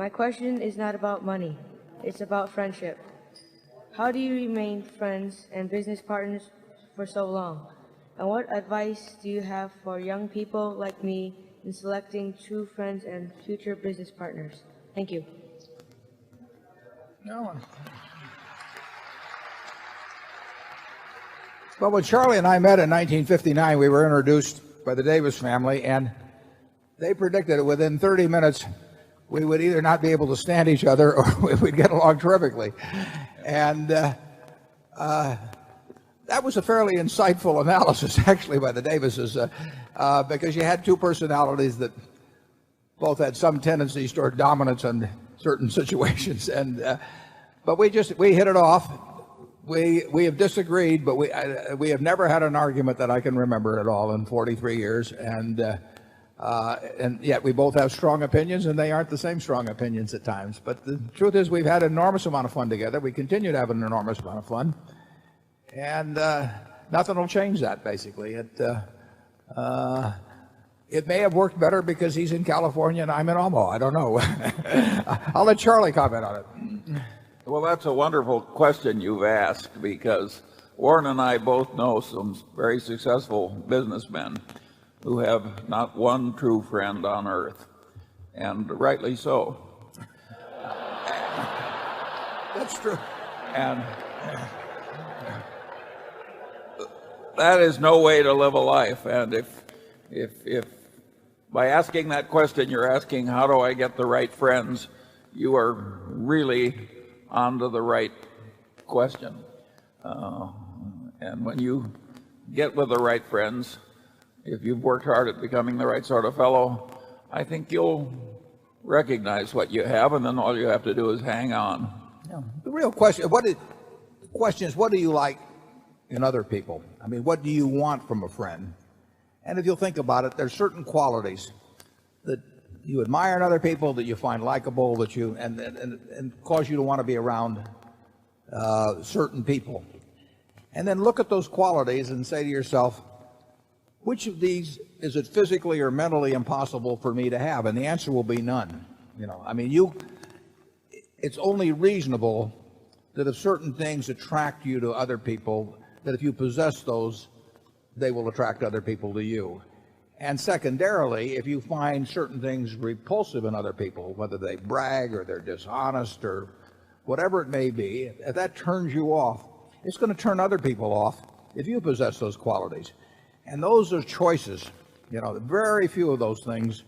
My question is not about money. It's about friendship. How do you remain friends and business partners for so long? And what advice do you have for young people like me in selecting true friends and future business partners? Thank you. No. Well, when Charlie and I met in 1959, we were introduced by the Davis family, and they predicted that within 30 minutes we would either not be able to stand each other or we'd get along terrifically. And that was a fairly insightful analysis, actually, by the Davises, because you had two personalities that both had some tendencies toward dominance in certain situations. But we hit it off. We have disagreed, but we have never had an argument that I can remember at all in 43 years. And yet we both have strong opinions, and they aren't the same strong opinions at times. But the truth is, we've had an enormous amount of fun together. We continue to have an enormous amount of fun. And nothing will change that, basically. It may have worked better because he's in California and I'm in Omaha. I don't know. I'll let Charlie comment on it. Well, that's a wonderful question you've asked, because Warren and I both know some very successful businessmen who have not one true friend on earth, and rightly so. That's true. And that is no way to live a life. And if by asking that question you're asking, how do I get the right friends, you are really onto the right question. And when you get with the right friends, if you've worked hard at becoming the right sort of fellow, I think you'll recognize what you have, and then all you have to do is hang on. Yeah. The real question, is what do you like in other people? I mean, what do you want from a friend? And if you'll think about it, there's certain qualities that you admire in other people, that you find likable, that you and cause you to want to be around certain people. And then look at those qualities and say to yourself, which of these is it physically or mentally impossible for me to have? And the answer will be none. I mean, it's only reasonable that if certain things attract you to other people, that if you possess those, they will attract other people to you. And secondarily, if you find certain things repulsive in other people, whether they brag or they're dishonest or whatever it may be, if that turns you off, it's going to turn other people off if you possess those qualities. And those are choices. Very few of those things,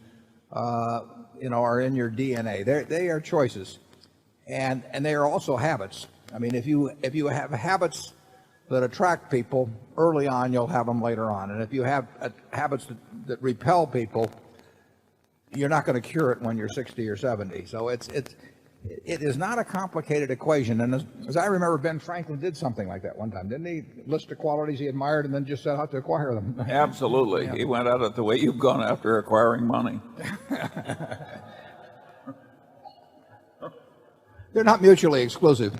are in your DNA. They are choices, and they are also habits. I mean, if you have habits that attract people early on, you'll have them later on. And if you have habits that repel people, you're not going to cure it when you're 60 or 70. So it is not a complicated equation. And as I remember, Ben Franklin did something like that one time, didn't he? List the qualities he admired and then just set out to acquire them. Absolutely. Yeah. He went at it the way you've gone after acquiring money. They're not mutually exclusive.